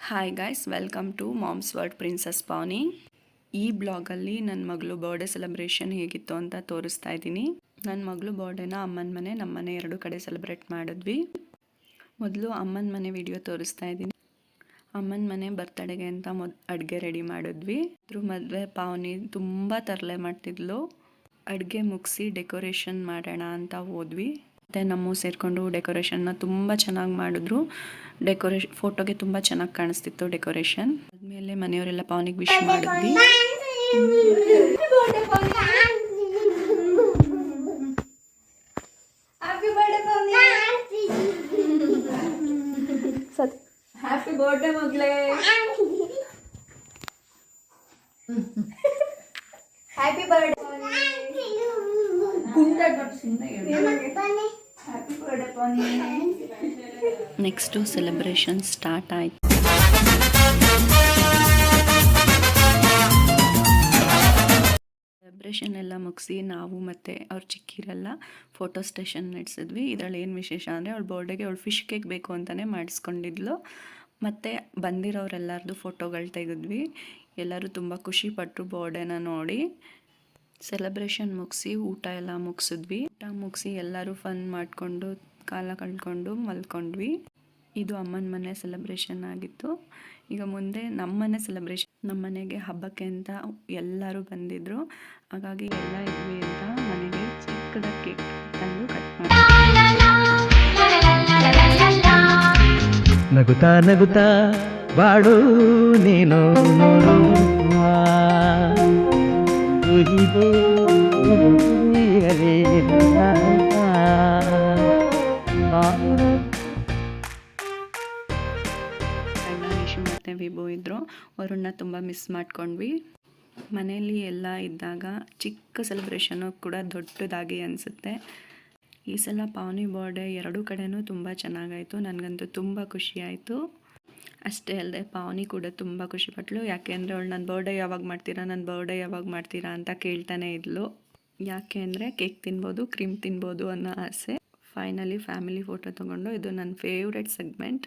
Hi guys, welcome to mom's world princess Pavani. ಈ ಬ್ಲಾಗಲ್ಲಿ ನನ್ನ ಮಗಳು ಬರ್ಡೇ ಸೆಲೆಬ್ರೇಷನ್ ಹೇಗಿತ್ತು ಅಂತ ತೋರಿಸ್ತಾ ಇದ್ದೀನಿ. ನನ್ನ ಮಗಳು ಬರ್ಡೇನ ಅಮ್ಮನ ಮನೆ, ನಮ್ಮ ಮನೆ ಎರಡು ಕಡೆ ಸೆಲೆಬ್ರೇಟ್ ಮಾಡಿದ್ವಿ. ಮೊದಲು ಅಮ್ಮನ ಮನೆ ವಿಡಿಯೋ ತೋರಿಸ್ತಾ ಇದ್ದೀನಿ. ಅಮ್ಮನ ಮನೆ ಬರ್ತಡೆಗೆ ಅಂತ ಅಡುಗೆ ರೆಡಿ ಮಾಡಿದ್ವಿ. ಅದ್ರ ಮದುವೆ ಪಾವನಿ ತುಂಬ ತರಲೆ ಮಾಡ್ತಿದ್ಲು. ಅಡುಗೆ ಮುಗಿಸಿ ಡೆಕೋರೇಷನ್ ಮಾಡೋಣ ಅಂತ ಹೋದ್ವಿ. ಮತ್ತು ನಮ್ಮ ಸೇರಿಕೊಂಡು ಡೆಕೋರೇಷನ್ನ ತುಂಬ ಚೆನ್ನಾಗಿ ಮಾಡಿದ್ರು. ಫೋಟೋಗೆ ತುಂಬ ಚೆನ್ನಾಗಿ ಕಾಣಿಸ್ತಿತ್ತು ಡೆಕೋರೇಷನ್. ಆದಮೇಲೆ ಮನೆಯವರೆಲ್ಲ ಪಾವನಿಗೆ ವಿಶ್ ಮಾಡಿದ್ವಿ. ಹ್ಯಾಪಿ ಬರ್ಡೇ ಮಗಳೇ. Happy birthday. Next celebration start ಆಯಿತು. ಸೆಲೆಬ್ರೇಷನ್ ಎಲ್ಲ ಮುಗಿಸಿ ನಾವು ಮತ್ತು ಅವ್ರ ಚಿಕ್ಕಿರೆಲ್ಲ ಫೋಟೋ ಸ್ಟೇಷನ್ ನಡೆಸಿದ್ವಿ. ಇದರಲ್ಲಿ ಏನು ವಿಶೇಷ ಅಂದರೆ ಅವಳ ಬರ್ಡೇಗೆ ಅವಳು ಫಿಶ್ ಕೇಕ್ ಬೇಕು ಅಂತಲೇ ಮಾಡಿಸ್ಕೊಂಡಿದ್ಲು. ಮತ್ತು ಬಂದಿರೋರೆಲ್ಲರದು ಫೋಟೋಗಳು ತೆಗೆದ್ವಿ. ಎಲ್ಲರೂ ತುಂಬ ಖುಷಿಪಟ್ಟರು ಬರ್ಡೇನ ನೋಡಿ. ಸೆಲೆಬ್ರೇಷನ್ ಮುಗಿಸಿ ಊಟ ಎಲ್ಲ ಮುಗಿಸಿದ್ವಿ. ಊಟ ಮುಗಿಸಿ ಎಲ್ಲರೂ ಫನ್ ಮಾಡಿಕೊಂಡು ಕಾಲ ಕಳ್ಕೊಂಡು ಮಲ್ಕೊಂಡ್ವಿ. ಇದು ಅಮ್ಮನ ಮನೆ ಸೆಲೆಬ್ರೇಷನ್ ಆಗಿತ್ತು. ಈಗ ಮುಂದೆ ನಮ್ಮ ಮನೆ ಸೆಲೆಬ್ರೇಷನ್. ನಮ್ಮ ಮನೆಗೆ ಹಬ್ಬಕ್ಕೆ ಅಂತ ಎಲ್ಲರೂ ಬಂದಿದ್ದರು. ಹಾಗಾಗಿ ಎಲ್ಲ ಇದ್ವಿ ಅಂತ ಮನೆಗೆ ಚಿಕ್ಕದ ಕೇಕ್ ತಂದು ಕಟ್ ಮಾಡಿ. ನಗುತ್ತಾ ನಗುತ್ತಾ ಬಾಳು ನೀನು ಮತ್ತು ವಿಭು ಇದ್ದರು. ಅವರನ್ನ ತುಂಬ ಮಿಸ್ ಮಾಡ್ಕೊಂಡ್ವಿ. ಮನೆಯಲ್ಲಿ ಎಲ್ಲ ಇದ್ದಾಗ ಚಿಕ್ಕ ಸೆಲೆಬ್ರೇಷನ್ನು ಕೂಡ ದೊಡ್ಡದಾಗಿ ಅನಿಸುತ್ತೆ. ಈ ಸಲ ಪಾವನಿ ಬರ್ಡೇ ಎರಡೂ ಕಡೆಯೂ ತುಂಬ ಚೆನ್ನಾಗಾಯಿತು. ನನಗಂತೂ ತುಂಬ ಖುಷಿಯಾಯಿತು. ಅಷ್ಟೇ ಅಲ್ಲದೆ ಪಾವನಿ ಕೂಡ ತುಂಬ ಖುಷಿಪಟ್ಟಳು. ಯಾಕೆ ಅಂದರೆ ಅವಳು ನನ್ನ ಬರ್ಡೇ ಯಾವಾಗ ಮಾಡ್ತೀರಾ ಅಂತ ಕೇಳ್ತಾನೆ ಇದ್ಲು. ಯಾಕೆ ಅಂದರೆ ಕೇಕ್ ತಿನ್ಬೋದು, ಕ್ರೀಮ್ ತಿನ್ಬೋದು ಅನ್ನೋ ಆಸೆ. ಫೈನಲಿ ಫ್ಯಾಮಿಲಿ ಫೋಟೋ ತೊಗೊಂಡು, ಇದು ನನ್ನ ಫೇವ್ರೆಟ್ ಸೆಗ್ಮೆಂಟ್.